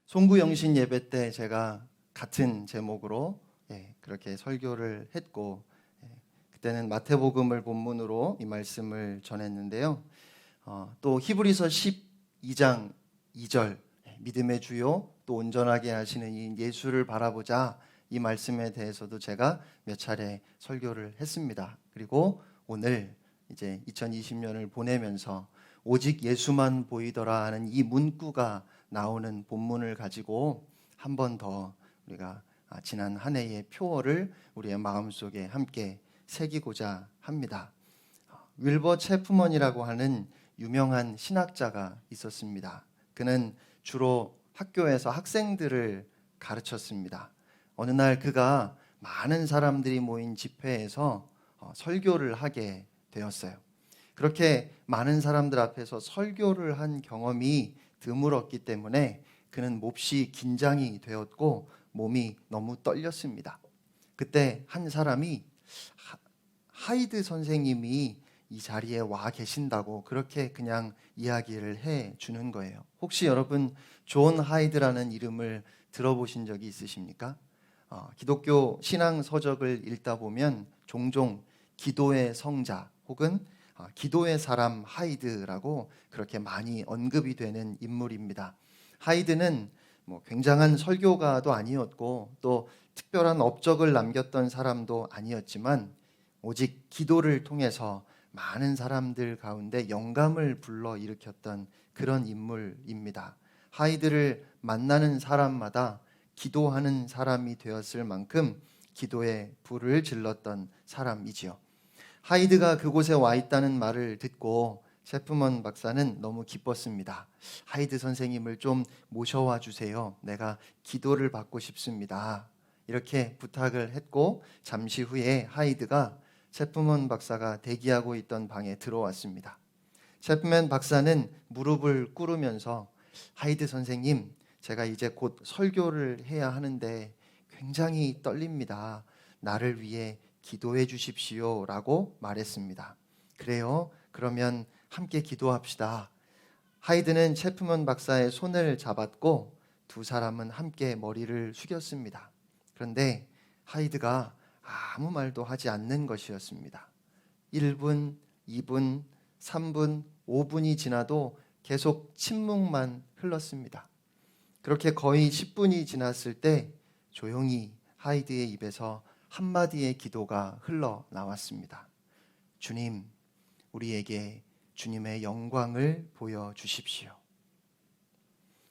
송구영신 예배 때 제가 같은 제목으로 그렇게 설교를 했고, 그때는 마태복음을 본문으로 이 말씀을 전했는데요. 또 히브리서 12장 2절 믿음의 주요 또 온전하게 하시는 이 예수를 바라보자, 이 말씀에 대해서도 제가 몇 차례 설교를 했습니다. 그리고 오늘 이제 2020년을 보내면서 오직 예수만 보이더라 하는 이 문구가 나오는 본문을 가지고 한 번 더 우리가 지난 한 해의 표어를 우리의 마음속에 함께 새기고자 합니다. 윌버 체프먼이라고 하는 유명한 신학자가 있었습니다. 그는 주로 학교에서 학생들을 가르쳤습니다. 어느 날 그가 많은 사람들이 모인 집회에서 설교를 하게 되었어요. 그렇게 많은 사람들 앞에서 설교를 한 경험이 드물었기 때문에 그는 몹시 긴장이 되었고 몸이 너무 떨렸습니다. 그때 한 사람이 하이드 선생님이 이 자리에 와 계신다고 그렇게 그냥 이야기를 해 주는 거예요. 혹시 여러분 존 하이드라는 이름을 들어보신 적이 있으십니까? 기독교 신앙 서적을 읽다 보면 종종 기도의 성자 혹은 기도의 사람 하이드라고 그렇게 많이 언급이 되는 인물입니다. 하이드는 굉장한 설교가도 아니었고 또 특별한 업적을 남겼던 사람도 아니었지만 오직 기도를 통해서 많은 사람들 가운데 영감을 불러일으켰던 그런 인물입니다. 하이드를 만나는 사람마다 기도하는 사람이 되었을 만큼 기도의 불을 질렀던 사람이지요. 하이드가 그곳에 와 있다는 말을 듣고 체프먼 박사는 너무 기뻤습니다. 하이드 선생님을 좀 모셔와 주세요. 내가 기도를 받고 싶습니다. 이렇게 부탁을 했고 잠시 후에 하이드가 체프먼 박사가 대기하고 있던 방에 들어왔습니다. 체프먼 박사는 무릎을 꿇으면서 하이드 선생님, 제가 이제 곧 설교를 해야 하는데 굉장히 떨립니다. 나를 위해 기도해 주십시오 라고 말했습니다. 그래요? 그러면 함께 기도합시다. 하이드는 체프먼 박사의 손을 잡았고 두 사람은 함께 머리를 숙였습니다. 그런데 하이드가 아무 말도 하지 않는 것이었습니다. 1분, 2분, 3분, 5분이 지나도 계속 침묵만 흘렀습니다. 그렇게 거의 10분이 지났을 때 조용히 하이드의 입에서 한마디의 기도가 흘러나왔습니다. 주님, 우리에게 주님의 영광을 보여주십시오.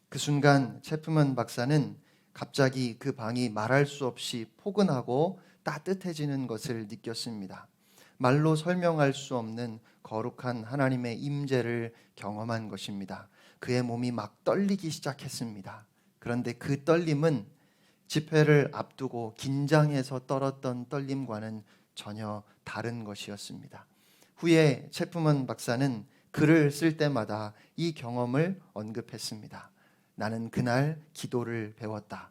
그 순간 체프먼 박사는 갑자기 그 방이 말할 수 없이 포근하고 따뜻해지는 것을 느꼈습니다. 말로 설명할 수 없는 거룩한 하나님의 임재를 경험한 것입니다. 그의 몸이 막 떨리기 시작했습니다. 그런데 그 떨림은 집회를 앞두고 긴장해서 떨었던 떨림과는 전혀 다른 것이었습니다. 후에 체프먼 박사는 글을 쓸 때마다 이 경험을 언급했습니다. 나는 그날 기도를 배웠다.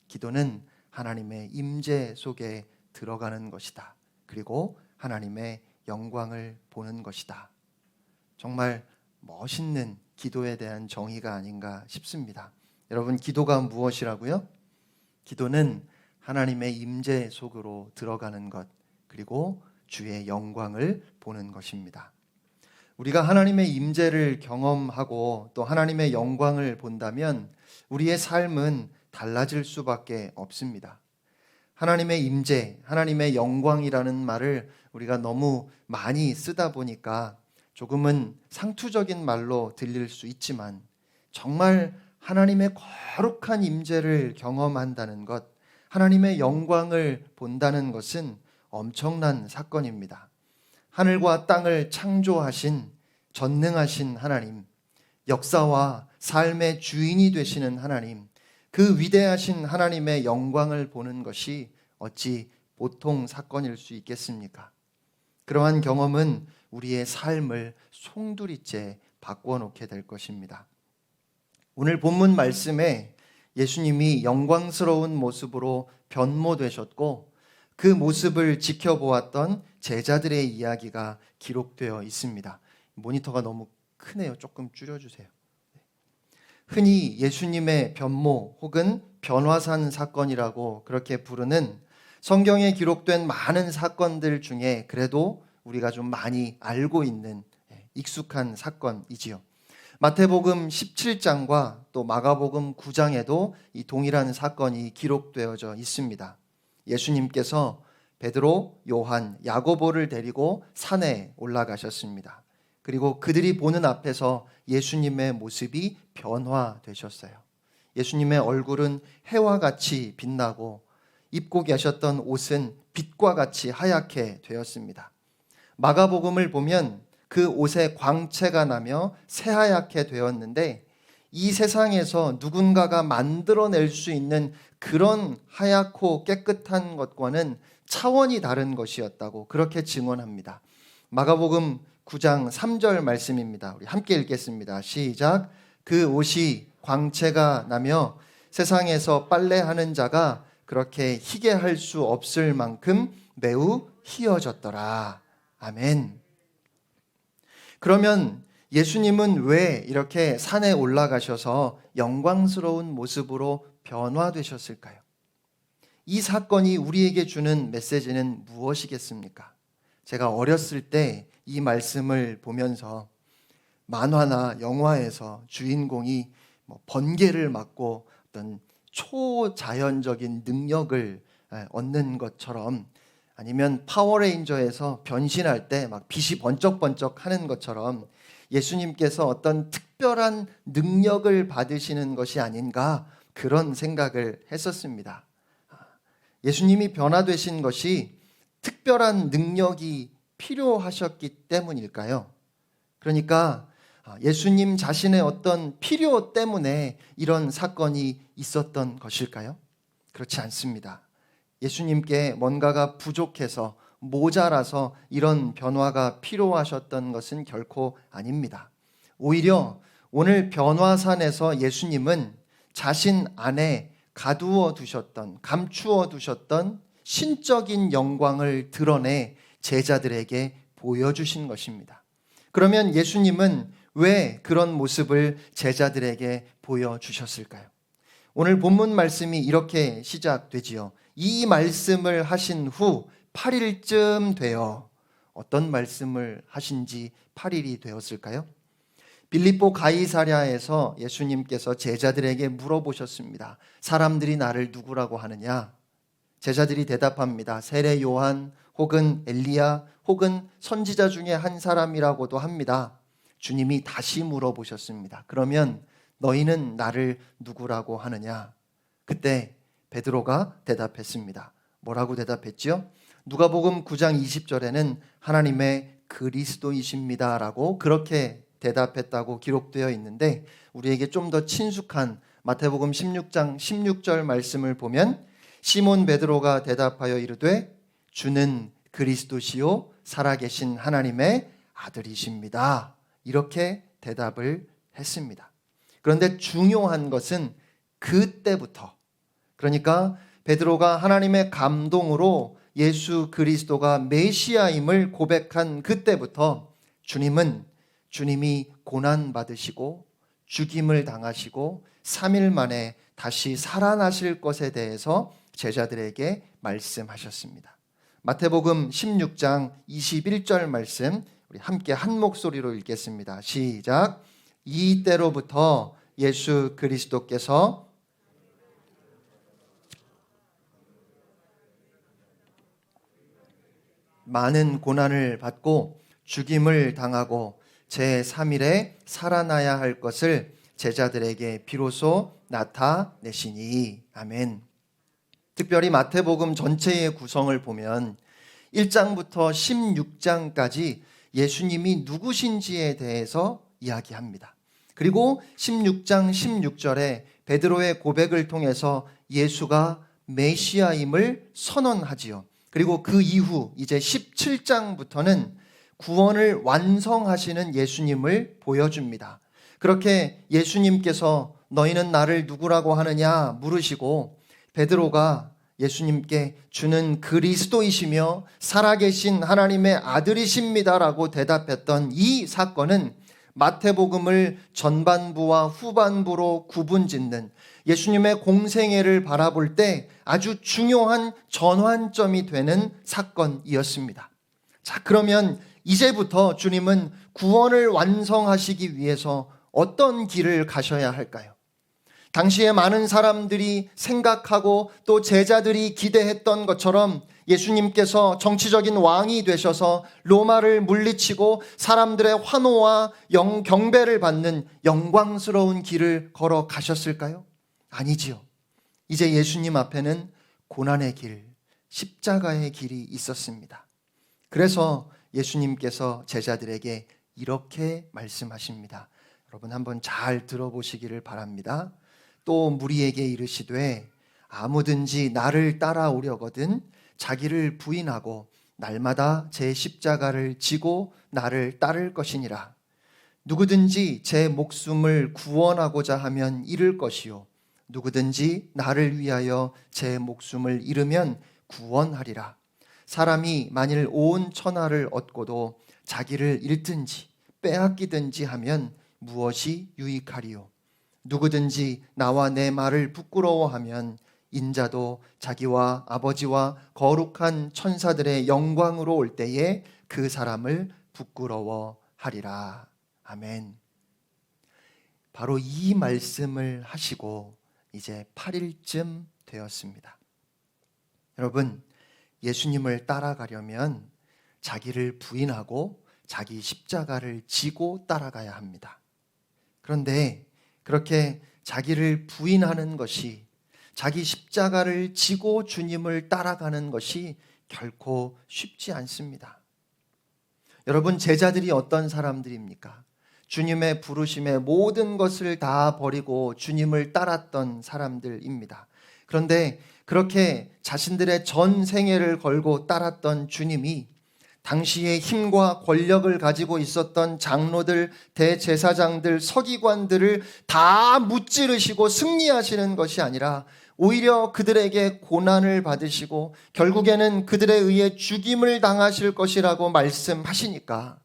기도는 하나님의 임재 속에 들어가는 것이다. 그리고 하나님의 영광을 보는 것이다. 정말 멋있는 기도에 대한 정의가 아닌가 싶습니다. 여러분, 기도가 무엇이라고요? 기도는 하나님의 임재 속으로 들어가는 것, 그리고 주의 영광을 보는 것입니다. 우리가 하나님의 임재를 경험하고 또 하나님의 영광을 본다면 우리의 삶은 달라질 수밖에 없습니다. 하나님의 임재, 하나님의 영광이라는 말을 우리가 너무 많이 쓰다 보니까 조금은 상투적인 말로 들릴 수 있지만 정말 하나님의 거룩한 임재를 경험한다는 것, 하나님의 영광을 본다는 것은 엄청난 사건입니다. 하늘과 땅을 창조하신 전능하신 하나님, 역사와 삶의 주인이 되시는 하나님, 그 위대하신 하나님의 영광을 보는 것이 어찌 보통 사건일 수 있겠습니까? 그러한 경험은 우리의 삶을 송두리째 바꿔놓게 될 것입니다. 오늘 본문 말씀에 예수님이 영광스러운 모습으로 변모되셨고 그 모습을 지켜보았던 제자들의 이야기가 기록되어 있습니다. 모니터가 너무 크네요. 조금 줄여주세요. 흔히 예수님의 변모 혹은 변화산 사건이라고 그렇게 부르는 성경에 기록된 많은 사건들 중에 그래도 우리가 좀 많이 알고 있는 익숙한 사건이지요. 마태복음 17장과 또 마가복음 9장에도 이 동일한 사건이 기록되어져 있습니다. 예수님께서 베드로, 요한, 야고보를 데리고 산에 올라가셨습니다. 그리고 그들이 보는 앞에서 예수님의 모습이 변화되셨어요. 예수님의 얼굴은 해와 같이 빛나고 입고 계셨던 옷은 빛과 같이 하얗게 되었습니다. 마가복음을 보면 그 옷에 광채가 나며 새하얗게 되었는데 이 세상에서 누군가가 만들어낼 수 있는 그런 하얗고 깨끗한 것과는 차원이 다른 것이었다고 그렇게 증언합니다. 마가복음 9장 3절 말씀입니다. 우리 함께 읽겠습니다. 시작. 그 옷이 광채가 나며 세상에서 빨래하는 자가 그렇게 희게 할 수 없을 만큼 매우 희어졌더라. 아멘. 그러면 예수님은 왜 이렇게 산에 올라가셔서 영광스러운 모습으로 변화되셨을까요? 이 사건이 우리에게 주는 메시지는 무엇이겠습니까? 제가 어렸을 때 이 말씀을 보면서 만화나 영화에서 주인공이 번개를 맞고 어떤 초자연적인 능력을 얻는 것처럼, 아니면 파워레인저에서 변신할 때 막 빛이 번쩍번쩍 하는 것처럼 예수님께서 어떤 특별한 능력을 받으시는 것이 아닌가, 그런 생각을 했었습니다. 예수님이 변화되신 것이 특별한 능력이 필요하셨기 때문일까요? 그러니까 예수님 자신의 어떤 필요 때문에 이런 사건이 있었던 것일까요? 그렇지 않습니다. 예수님께 뭔가가 부족해서, 모자라서 이런 변화가 필요하셨던 것은 결코 아닙니다. 오히려 오늘 변화산에서 예수님은 자신 안에 가두어 두셨던, 감추어 두셨던 신적인 영광을 드러내 제자들에게 보여주신 것입니다. 그러면 예수님은 왜 그런 모습을 제자들에게 보여주셨을까요? 오늘 본문 말씀이 이렇게 시작되지요. 이 말씀을 하신 후 8일쯤 되어, 어떤 말씀을 하신지 8일이 되었을까요? 빌립보 가이사랴에서 예수님께서 제자들에게 물어보셨습니다. 사람들이 나를 누구라고 하느냐? 제자들이 대답합니다. 세례 요한 혹은 엘리야 혹은 선지자 중에 한 사람이라고도 합니다. 주님이 다시 물어보셨습니다. 그러면 너희는 나를 누구라고 하느냐? 그때 베드로가 대답했습니다. 뭐라고 대답했지요? 누가복음 9장 20절에는 하나님의 그리스도이십니다 라고 그렇게 대답했다고 기록되어 있는데, 우리에게 좀 더 친숙한 마태복음 16장 16절 말씀을 보면 시몬 베드로가 대답하여 이르되 주는 그리스도시요 살아계신 하나님의 아들이십니다. 이렇게 대답을 했습니다. 그런데 중요한 것은 그때부터, 그러니까 베드로가 하나님의 감동으로 예수 그리스도가 메시아임을 고백한 그때부터 주님이 고난받으시고 죽임을 당하시고 3일 만에 다시 살아나실 것에 대해서 제자들에게 말씀하셨습니다. 마태복음 16장 21절 말씀, 우리 함께 한 목소리로 읽겠습니다. 시작. 이때로부터 예수 그리스도께서 많은 고난을 받고 죽임을 당하고 제3일에 살아나야 할 것을 제자들에게 비로소 나타내시니. 아멘. 특별히 마태복음 전체의 구성을 보면 1장부터 16장까지 예수님이 누구신지에 대해서 이야기합니다. 그리고 16장 16절에 베드로의 고백을 통해서 예수가 메시아임을 선언하지요. 그리고 그 이후 이제 17장부터는 구원을 완성하시는 예수님을 보여줍니다. 그렇게 예수님께서 너희는 나를 누구라고 하느냐 물으시고 베드로가 예수님께 주는 그리스도이시며 살아계신 하나님의 아들이십니다라고 대답했던 이 사건은 마태복음을 전반부와 후반부로 구분짓는 예수님의 공생애를 바라볼 때 아주 중요한 전환점이 되는 사건이었습니다. 자, 그러면 이제부터 주님은 구원을 완성하시기 위해서 어떤 길을 가셔야 할까요? 당시에 많은 사람들이 생각하고 또 제자들이 기대했던 것처럼 예수님께서 정치적인 왕이 되셔서 로마를 물리치고 사람들의 환호와 경배를 받는 영광스러운 길을 걸어 가셨을까요? 아니지요. 이제 예수님 앞에는 고난의 길, 십자가의 길이 있었습니다. 그래서 예수님께서 제자들에게 이렇게 말씀하십니다. 여러분 한번 잘 들어보시기를 바랍니다. 또 무리에게 이르시되 아무든지 나를 따라오려거든 자기를 부인하고 날마다 제 십자가를 지고 나를 따를 것이니라. 누구든지 제 목숨을 구원하고자 하면 잃을 것이요 누구든지 나를 위하여 제 목숨을 잃으면 구원하리라. 사람이 만일 온 천하를 얻고도 자기를 잃든지 빼앗기든지 하면 무엇이 유익하리요? 누구든지 나와 내 말을 부끄러워하면 인자도 자기와 아버지와 거룩한 천사들의 영광으로 올 때에 그 사람을 부끄러워하리라. 아멘. 바로 이 말씀을 하시고 이제 8일쯤 되었습니다. 여러분, 예수님을 따라가려면 자기를 부인하고 자기 십자가를 지고 따라가야 합니다. 그런데 그렇게 자기를 부인하는 것이, 자기 십자가를 지고 주님을 따라가는 것이 결코 쉽지 않습니다. 여러분, 제자들이 어떤 사람들입니까? 주님의 부르심에 모든 것을 다 버리고 주님을 따랐던 사람들입니다. 그런데 그렇게 자신들의 전 생애를 걸고 따랐던 주님이 당시에 힘과 권력을 가지고 있었던 장로들, 대제사장들, 서기관들을 다 무찌르시고 승리하시는 것이 아니라 오히려 그들에게 고난을 받으시고 결국에는 그들에 의해 죽임을 당하실 것이라고 말씀하시니까,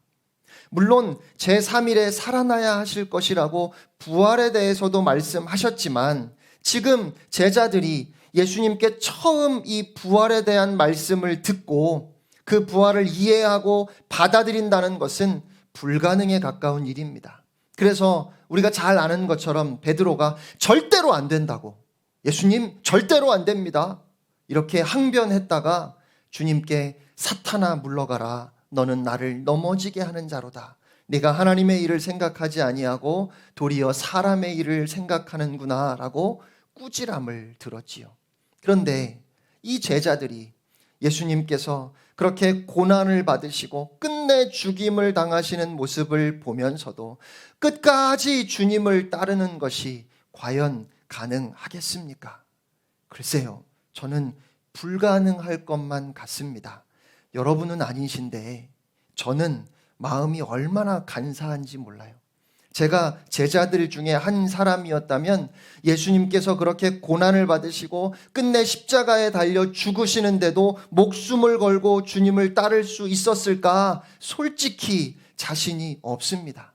물론 제3일에 살아나야 하실 것이라고 부활에 대해서도 말씀하셨지만, 지금 제자들이 예수님께 처음 이 부활에 대한 말씀을 듣고 그 부활을 이해하고 받아들인다는 것은 불가능에 가까운 일입니다. 그래서 우리가 잘 아는 것처럼 베드로가 절대로 안 된다고, 예수님 절대로 안 됩니다, 이렇게 항변했다가 주님께 사탄아 물러가라, 너는 나를 넘어지게 하는 자로다, 네가 하나님의 일을 생각하지 아니하고 도리어 사람의 일을 생각하는구나 라고 꾸지람을 들었지요. 그런데 이 제자들이 예수님께서 그렇게 고난을 받으시고 끝내 죽임을 당하시는 모습을 보면서도 끝까지 주님을 따르는 것이 과연 가능하겠습니까? 글쎄요, 저는 불가능할 것만 같습니다. 여러분은 아니신데 저는 마음이 얼마나 간사한지 몰라요. 제가 제자들 중에 한 사람이었다면 예수님께서 그렇게 고난을 받으시고 끝내 십자가에 달려 죽으시는데도 목숨을 걸고 주님을 따를 수 있었을까? 솔직히 자신이 없습니다.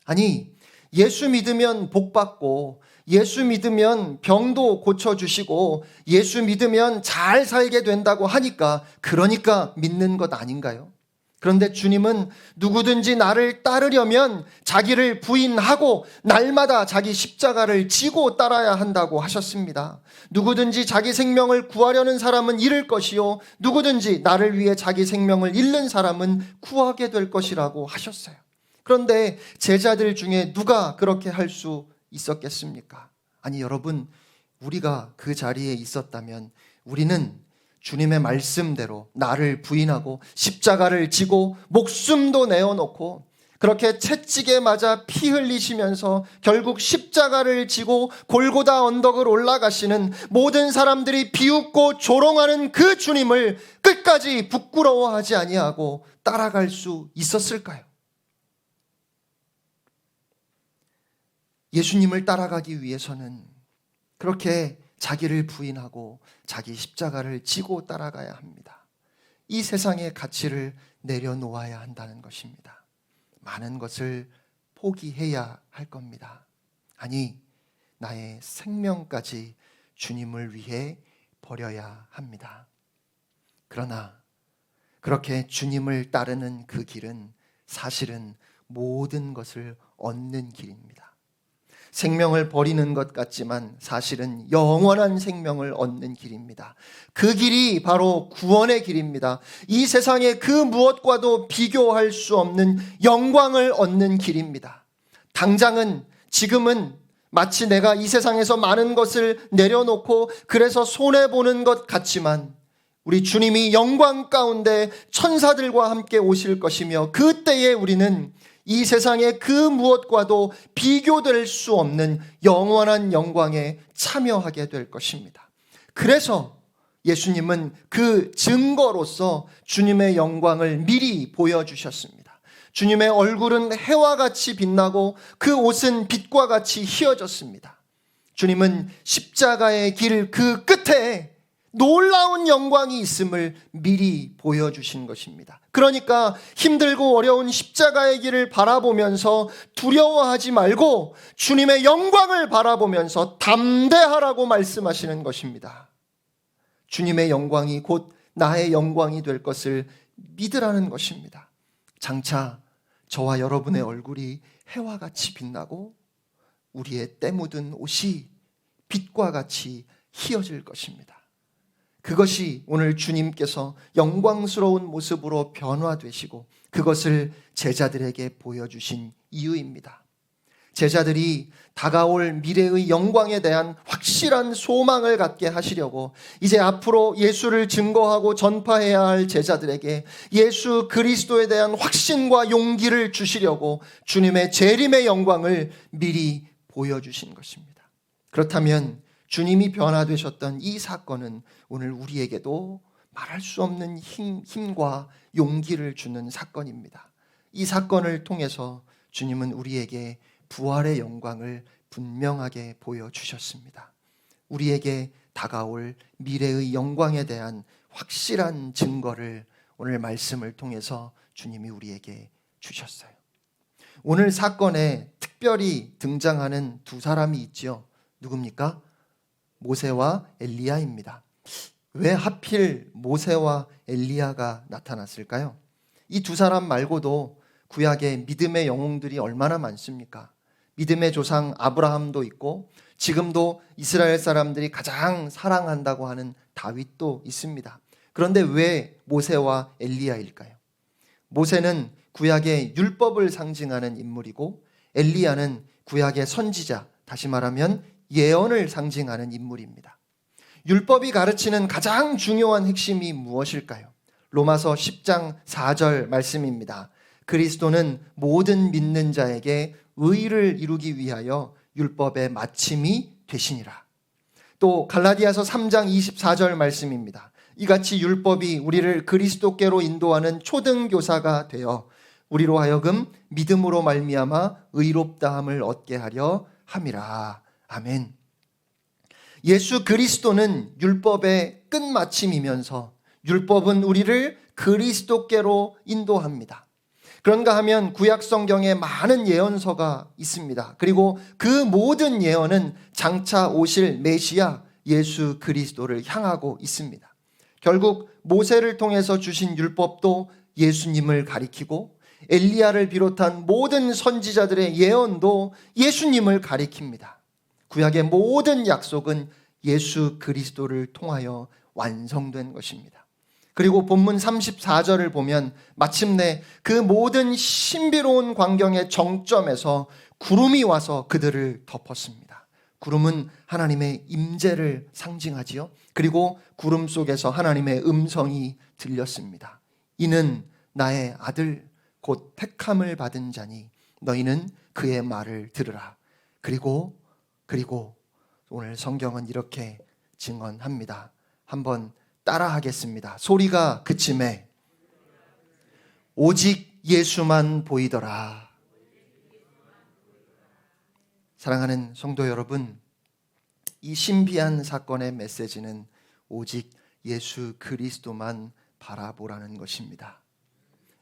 아니, 예수 믿으면 복 받고 예수 믿으면 병도 고쳐주시고 예수 믿으면 잘 살게 된다고 하니까, 그러니까 믿는 것 아닌가요? 그런데 주님은 누구든지 나를 따르려면 자기를 부인하고 날마다 자기 십자가를 지고 따라야 한다고 하셨습니다. 누구든지 자기 생명을 구하려는 사람은 잃을 것이요 누구든지 나를 위해 자기 생명을 잃는 사람은 구하게 될 것이라고 하셨어요. 그런데 제자들 중에 누가 그렇게 할 수 있었겠습니까? 아니 여러분, 우리가 그 자리에 있었다면 우리는 주님의 말씀대로 나를 부인하고 십자가를 지고 목숨도 내어놓고 그렇게 채찍에 맞아 피 흘리시면서 결국 십자가를 지고 골고다 언덕을 올라가시는 모든 사람들이 비웃고 조롱하는 그 주님을 끝까지 부끄러워하지 아니하고 따라갈 수 있었을까요? 예수님을 따라가기 위해서는 그렇게 자기를 부인하고 자기 십자가를 지고 따라가야 합니다. 이 세상의 가치를 내려놓아야 한다는 것입니다. 많은 것을 포기해야 할 겁니다. 아니, 나의 생명까지 주님을 위해 버려야 합니다. 그러나 그렇게 주님을 따르는 그 길은 사실은 모든 것을 얻는 길입니다. 생명을 버리는 것 같지만 사실은 영원한 생명을 얻는 길입니다. 그 길이 바로 구원의 길입니다. 이 세상의 그 무엇과도 비교할 수 없는 영광을 얻는 길입니다. 당장은, 지금은 마치 내가 이 세상에서 많은 것을 내려놓고 그래서 손해보는 것 같지만 우리 주님이 영광 가운데 천사들과 함께 오실 것이며 그때에 우리는 이 세상의 그 무엇과도 비교될 수 없는 영원한 영광에 참여하게 될 것입니다. 그래서 예수님은 그 증거로서 주님의 영광을 미리 보여주셨습니다. 주님의 얼굴은 해와 같이 빛나고 그 옷은 빛과 같이 희어졌습니다. 주님은 십자가의 길 그 끝에 놀라운 영광이 있음을 미리 보여주신 것입니다. 그러니까 힘들고 어려운 십자가의 길을 바라보면서 두려워하지 말고 주님의 영광을 바라보면서 담대하라고 말씀하시는 것입니다. 주님의 영광이 곧 나의 영광이 될 것을 믿으라는 것입니다. 장차 저와 여러분의 얼굴이 해와 같이 빛나고 우리의 때 묻은 옷이 빛과 같이 희어질 것입니다. 그것이 오늘 주님께서 영광스러운 모습으로 변화되시고 그것을 제자들에게 보여주신 이유입니다. 제자들이 다가올 미래의 영광에 대한 확실한 소망을 갖게 하시려고 이제 앞으로 예수를 증거하고 전파해야 할 제자들에게 예수 그리스도에 대한 확신과 용기를 주시려고 주님의 재림의 영광을 미리 보여주신 것입니다. 그렇다면 주님이 변화되셨던 이 사건은 오늘 우리에게도 말할 수 없는 힘과 용기를 주는 사건입니다. 이 사건을 통해서 주님은 우리에게 부활의 영광을 분명하게 보여주셨습니다. 우리에게 다가올 미래의 영광에 대한 확실한 증거를 오늘 말씀을 통해서 주님이 우리에게 주셨어요. 오늘 사건에 특별히 등장하는 두 사람이 있죠. 누굽니까? 모세와 엘리야입니다. 왜 하필 모세와 엘리야가 나타났을까요? 이 두 사람 말고도 구약에 믿음의 영웅들이 얼마나 많습니까? 믿음의 조상 아브라함도 있고 지금도 이스라엘 사람들이 가장 사랑한다고 하는 다윗도 있습니다. 그런데 왜 모세와 엘리야일까요? 모세는 구약의 율법을 상징하는 인물이고 엘리야는 구약의 선지자, 다시 말하면 예언을 상징하는 인물입니다. 율법이 가르치는 가장 중요한 핵심이 무엇일까요? 로마서 10장 4절 말씀입니다. 그리스도는 모든 믿는 자에게 의를 이루기 위하여 율법의 마침이 되시니라. 또 갈라디아서 3장 24절 말씀입니다. 이같이 율법이 우리를 그리스도께로 인도하는 초등교사가 되어 우리로 하여금 믿음으로 말미암아 의롭다함을 얻게 하려 함이라. 아멘. 예수 그리스도는 율법의 끝마침이면서 율법은 우리를 그리스도께로 인도합니다. 그런가 하면 구약 성경에 많은 예언서가 있습니다. 그리고 그 모든 예언은 장차 오실 메시아 예수 그리스도를 향하고 있습니다. 결국 모세를 통해서 주신 율법도 예수님을 가리키고 엘리야를 비롯한 모든 선지자들의 예언도 예수님을 가리킵니다. 구약의 모든 약속은 예수 그리스도를 통하여 완성된 것입니다. 그리고 본문 34절을 보면 마침내 그 모든 신비로운 광경의 정점에서 구름이 와서 그들을 덮었습니다. 구름은 하나님의 임재를 상징하지요. 그리고 구름 속에서 하나님의 음성이 들렸습니다. 이는 나의 아들 곧 택함을 받은 자니 너희는 그의 말을 들으라. 그리고 오늘 성경은 이렇게 증언합니다. 한번 따라하겠습니다. 소리가 그침에 오직 예수만 보이더라. 사랑하는 성도 여러분, 이 신비한 사건의 메시지는 오직 예수 그리스도만 바라보라는 것입니다.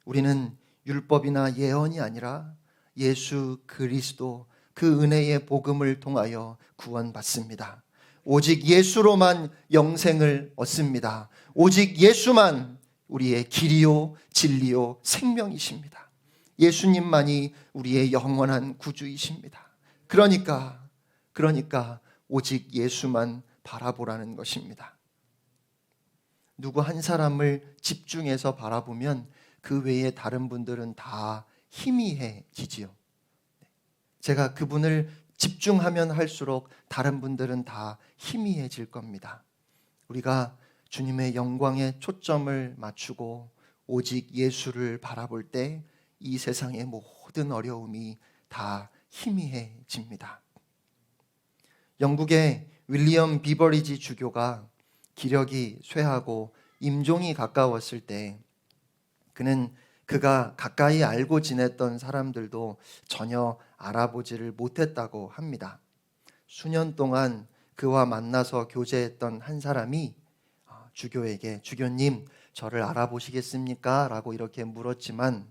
우리는 율법이나 예언이 아니라 예수 그리스도 그 은혜의 복음을 통하여 구원받습니다. 오직 예수로만 영생을 얻습니다. 오직 예수만 우리의 길이요 진리요 생명이십니다. 예수님만이 우리의 영원한 구주이십니다. 그러니까 오직 예수만 바라보라는 것입니다. 누구 한 사람을 집중해서 바라보면 그 외에 다른 분들은 다 희미해지지요. 제가 그분을 집중하면 할수록 다른 분들은 다 희미해질 겁니다. 우리가 주님의 영광에 초점을 맞추고 오직 예수를 바라볼 때 이 세상의 모든 어려움이 다 희미해집니다. 영국의 윌리엄 비버리지 주교가 기력이 쇠하고 임종이 가까웠을 때 그가 가까이 알고 지냈던 사람들도 전혀 알아보지를 못했다고 합니다. 수년 동안 그와 만나서 교제했던 한 사람이 주교에게 주교님 저를 알아보시겠습니까? 라고 이렇게 물었지만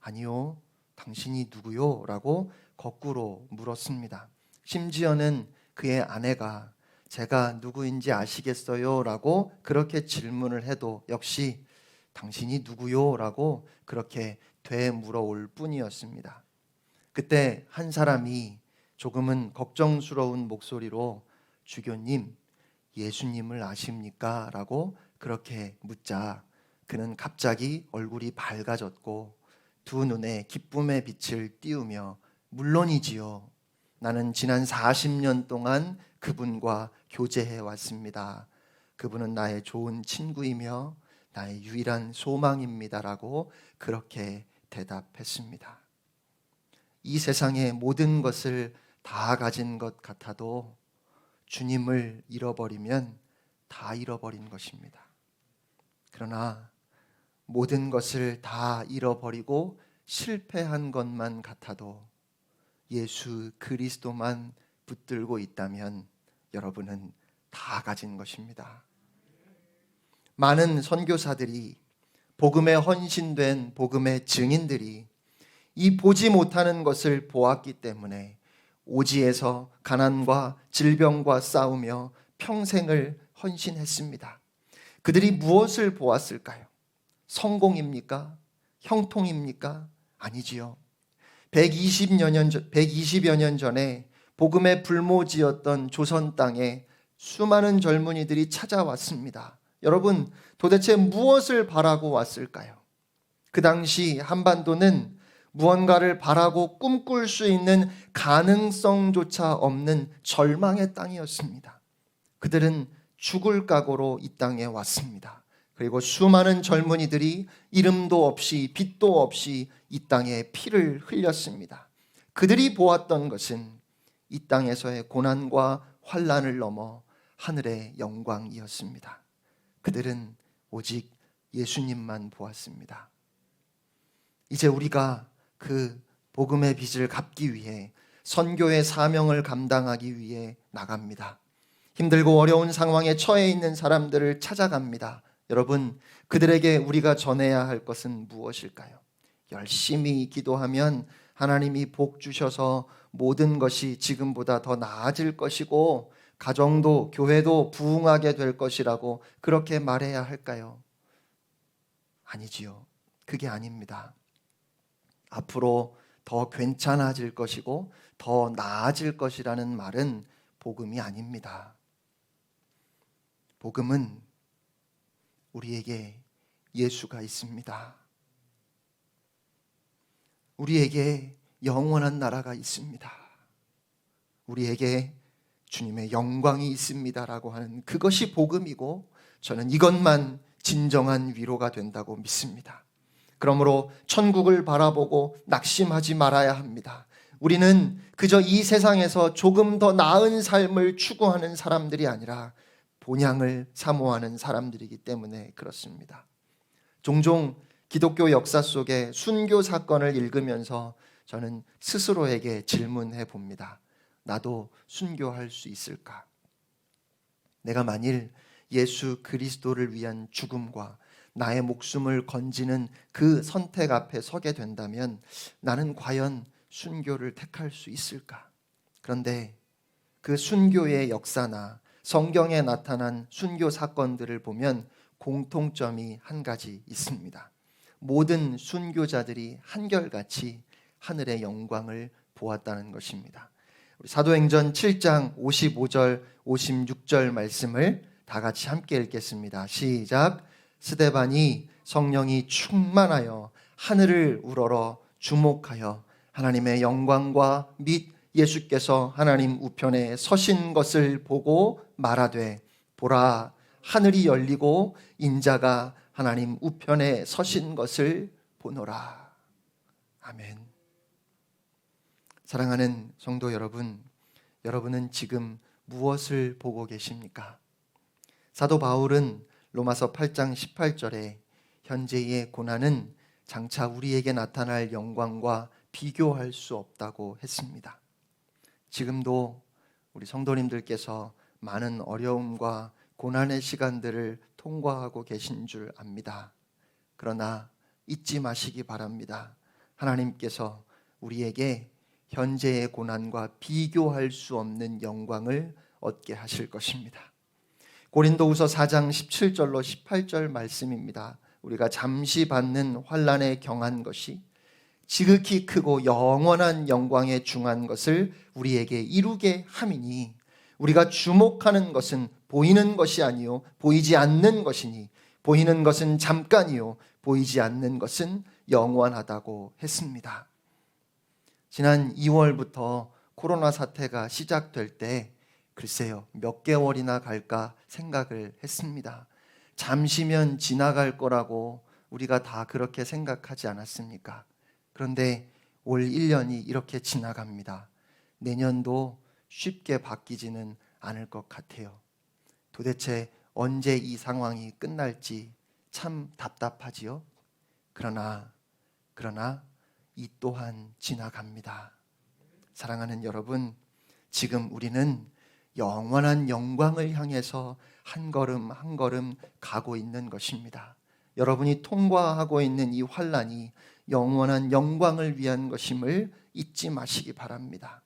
아니요, 당신이 누구요? 라고 거꾸로 물었습니다. 심지어는 그의 아내가 제가 누구인지 아시겠어요? 라고 그렇게 질문을 해도 역시 당신이 누구요? 라고 그렇게 되물어올 뿐이었습니다. 그때 한 사람이 조금은 걱정스러운 목소리로 주교님, 예수님을 아십니까? 라고 그렇게 묻자 그는 갑자기 얼굴이 밝아졌고 두 눈에 기쁨의 빛을 띄우며 물론이지요. 나는 지난 40년 동안 그분과 교제해 왔습니다. 그분은 나의 좋은 친구이며 나의 유일한 소망입니다라고 그렇게 대답했습니다. 이 세상의 모든 것을 다 가진 것 같아도 주님을 잃어버리면 다 잃어버린 것입니다. 그러나 모든 것을 다 잃어버리고 실패한 것만 같아도 예수 그리스도만 붙들고 있다면 여러분은 다 가진 것입니다. 많은 선교사들이 복음에 헌신된 복음의 증인들이 이 보지 못하는 것을 보았기 때문에 오지에서 가난과 질병과 싸우며 평생을 헌신했습니다. 그들이 무엇을 보았을까요? 성공입니까? 형통입니까? 아니지요. 120여 년 전에 복음의 불모지였던 조선 땅에 수많은 젊은이들이 찾아왔습니다. 여러분, 도대체 무엇을 바라고 왔을까요? 그 당시 한반도는 무언가를 바라고 꿈꿀 수 있는 가능성조차 없는 절망의 땅이었습니다. 그들은 죽을 각오로 이 땅에 왔습니다. 그리고 수많은 젊은이들이 이름도 없이 빛도 없이 이 땅에 피를 흘렸습니다. 그들이 보았던 것은 이 땅에서의 고난과 환난을 넘어 하늘의 영광이었습니다. 그들은 오직 예수님만 보았습니다. 이제 우리가 그 복음의 빚을 갚기 위해 선교의 사명을 감당하기 위해 나갑니다. 힘들고 어려운 상황에 처해 있는 사람들을 찾아갑니다. 여러분, 그들에게 우리가 전해야 할 것은 무엇일까요? 열심히 기도하면 하나님이 복 주셔서 모든 것이 지금보다 더 나아질 것이고 가정도 교회도 부흥하게 될 것이라고 그렇게 말해야 할까요? 아니지요. 그게 아닙니다. 앞으로 더 괜찮아질 것이고 더 나아질 것이라는 말은 복음이 아닙니다. 복음은 우리에게 예수가 있습니다. 우리에게 영원한 나라가 있습니다. 우리에게 주님의 영광이 있습니다라고 하는 그것이 복음이고 저는 이것만 진정한 위로가 된다고 믿습니다. 그러므로 천국을 바라보고 낙심하지 말아야 합니다. 우리는 그저 이 세상에서 조금 더 나은 삶을 추구하는 사람들이 아니라 본향을 사모하는 사람들이기 때문에 그렇습니다. 종종 기독교 역사 속의 순교 사건을 읽으면서 저는 스스로에게 질문해 봅니다. 나도 순교할 수 있을까? 내가 만일 예수 그리스도를 위한 죽음과 나의 목숨을 건지는 그 선택 앞에 서게 된다면 나는 과연 순교를 택할 수 있을까? 그런데 그 순교의 역사나 성경에 나타난 순교 사건들을 보면 공통점이 한 가지 있습니다. 모든 순교자들이 한결같이 하늘의 영광을 보았다는 것입니다. 우리 사도행전 7장 55절 56절 말씀을 다 같이 함께 읽겠습니다. 시작. 스데반이 성령이 충만하여 하늘을 우러러 주목하여 하나님의 영광과 및 예수께서 하나님 우편에 서신 것을 보고 말하되 보라 하늘이 열리고 인자가 하나님 우편에 서신 것을 보노라. 아멘. 사랑하는 성도 여러분, 여러분은 지금 무엇을 보고 계십니까? 사도 바울은 로마서 8장 18절에 현재의 고난은 장차 우리에게 나타날 영광과 비교할 수 없다고 했습니다. 지금도 우리 성도님들께서 많은 어려움과 고난의 시간들을 통과하고 계신 줄 압니다. 그러나 잊지 마시기 바랍니다. 하나님께서 우리에게 현재의 고난과 비교할 수 없는 영광을 얻게 하실 것입니다. 고린도후서 4장 17절로 18절 말씀입니다. 우리가 잠시 받는 환난에 경한 것이 지극히 크고 영원한 영광에 중한 것을 우리에게 이루게 함이니 우리가 주목하는 것은 보이는 것이 아니요 보이지 않는 것이니 보이는 것은 잠깐이요 보이지 않는 것은 영원하다고 했습니다. 지난 2월부터 코로나 사태가 시작될 때 글쎄요 몇 개월이나 갈까 생각을 했습니다. 잠시면 지나갈 거라고 우리가 다 그렇게 생각하지 않았습니까? 그런데 올 1년이 이렇게 지나갑니다. 내년도 쉽게 바뀌지는 않을 것 같아요. 도대체 언제 이 상황이 끝날지 참 답답하지요. 그러나 이 또한 지나갑니다. 사랑하는 여러분, 지금 우리는 영원한 영광을 향해서 한 걸음 한 걸음 가고 있는 것입니다. 여러분이 통과하고 있는 이 환난이 영원한 영광을 위한 것임을 잊지 마시기 바랍니다.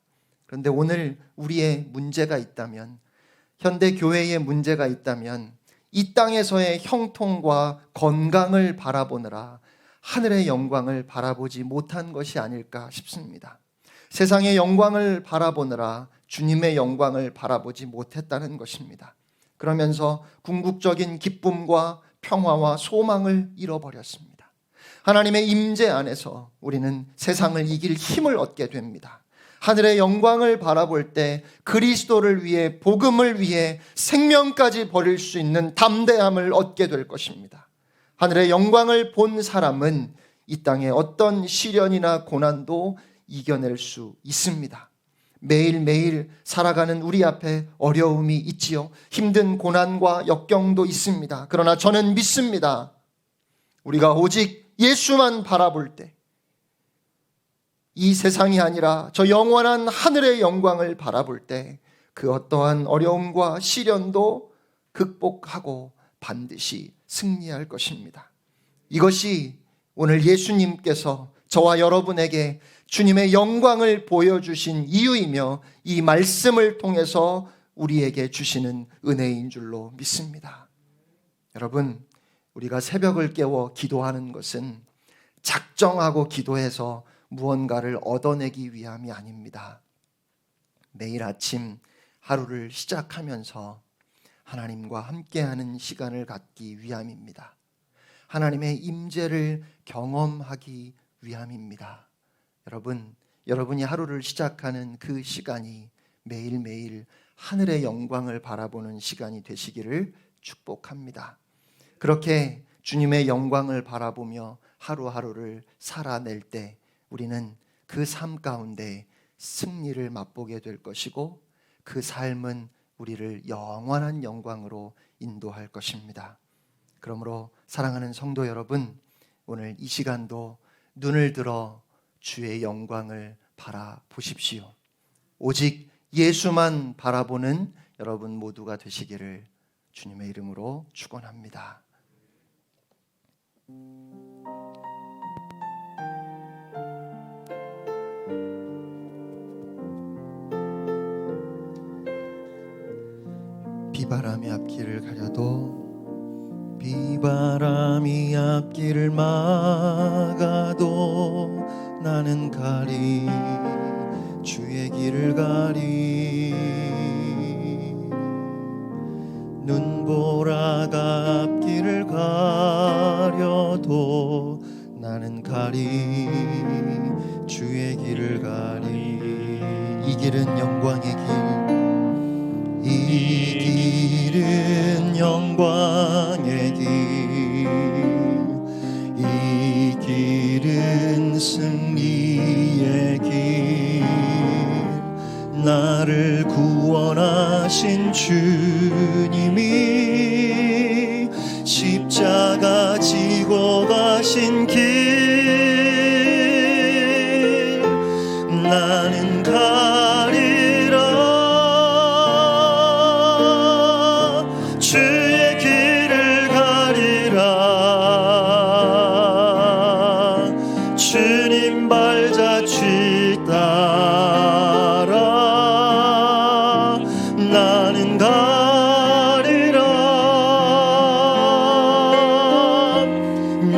그런데 오늘 우리의 문제가 있다면, 현대 교회의 문제가 있다면 이 땅에서의 형통과 건강을 바라보느라 하늘의 영광을 바라보지 못한 것이 아닐까 싶습니다. 세상의 영광을 바라보느라 주님의 영광을 바라보지 못했다는 것입니다. 그러면서 궁극적인 기쁨과 평화와 소망을 잃어버렸습니다. 하나님의 임재 안에서 우리는 세상을 이길 힘을 얻게 됩니다. 하늘의 영광을 바라볼 때 그리스도를 위해 복음을 위해 생명까지 버릴 수 있는 담대함을 얻게 될 것입니다. 하늘의 영광을 본 사람은 이 땅의 어떤 시련이나 고난도 이겨낼 수 있습니다. 매일매일 살아가는 우리 앞에 어려움이 있지요. 힘든 고난과 역경도 있습니다. 그러나 저는 믿습니다. 우리가 오직 예수만 바라볼 때 이 세상이 아니라 저 영원한 하늘의 영광을 바라볼 때 그 어떠한 어려움과 시련도 극복하고 반드시 승리할 것입니다. 이것이 오늘 예수님께서 저와 여러분에게 주님의 영광을 보여주신 이유이며 이 말씀을 통해서 우리에게 주시는 은혜인 줄로 믿습니다. 여러분, 우리가 새벽을 깨워 기도하는 것은 작정하고 기도해서 무언가를 얻어내기 위함이 아닙니다. 매일 아침 하루를 시작하면서 하나님과 함께하는 시간을 갖기 위함입니다. 하나님의 임재를 경험하기 위함입니다. 여러분이 하루를 시작하는 그 시간이 매일매일 하늘의 영광을 바라보는 시간이 되시기를 축복합니다. 그렇게 주님의 영광을 바라보며 하루하루를 살아낼 때 우리는 그 삶 가운데 승리를 맛보게 될 것이고 그 삶은 우리를 영원한 영광으로 인도할 것입니다. 그러므로 사랑하는 성도 여러분, 오늘 이 시간도 눈을 들어 주의 영광을 바라보십시오. 오직 예수만 바라보는 여러분 모두가 되시기를 주님의 이름으로 축원합니다. 비바람이 앞길을 가려도 비바람이 앞길을 막아도 나는 가리 주의 길을 가리 눈보라가 앞길을 가려도 나는 가리 주의 길을 가리 이 길은 영광의 길 이 길은 영광의 길 이 길은 승리의 길 나를 구원하신 주님이 십자가 지고 가신 길 나는 가리라 주의 길을 가리라 주님 발자취 따라 나는 가리라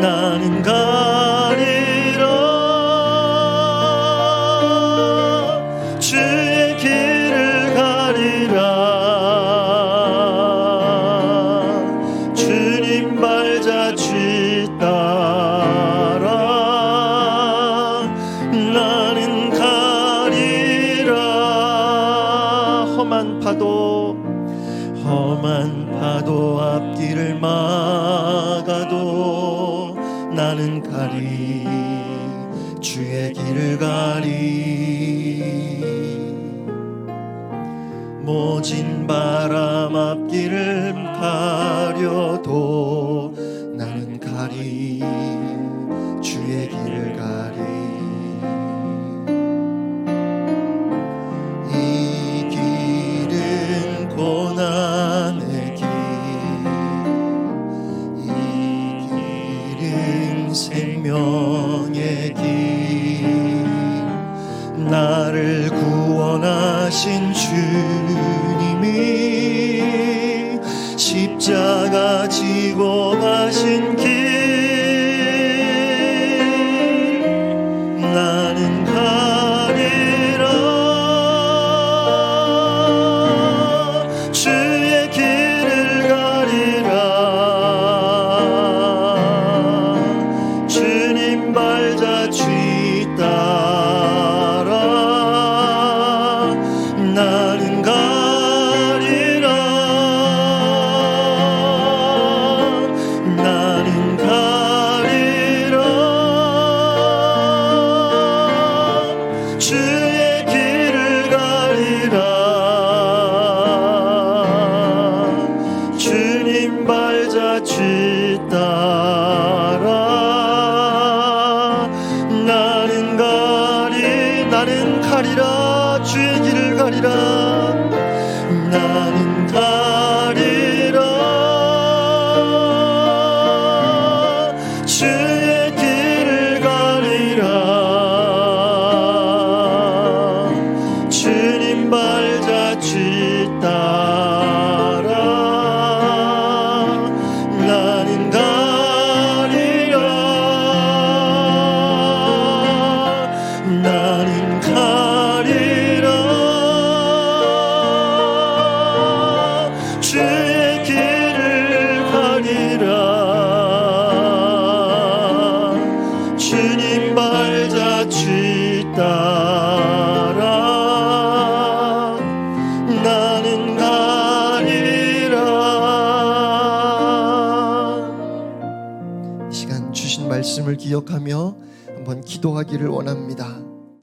나는 가리라 주의 길을 가리라 주님 발자취 따라 나는 가리라 험한 파도 앞길을 막아도 나는 가리 주의 길을 가리 모진 바람 앞길을 가려도 나는 가리 주의 길을 가리 이 길은 고난의 길 이 길은 생명의 길 나를 구원하신 주님이 십자가 지고 가신 길 나는 가리라 주의 길을 가리라 주님 발자취 따라 나는 가리라 나는 가리라 주의 길을 가리라 주님 발자취 따라 나는 가리라 주의 길을 가리라 나는 가리라 주의 길을 가리라 주님 발자취 따라 나는 가리라 나는 가리라 주의 길을 가리라 주님 발자취 따라 나는 가리라 이 시간 주신 말씀을 기억하며 한번 기도하기를 원합니다.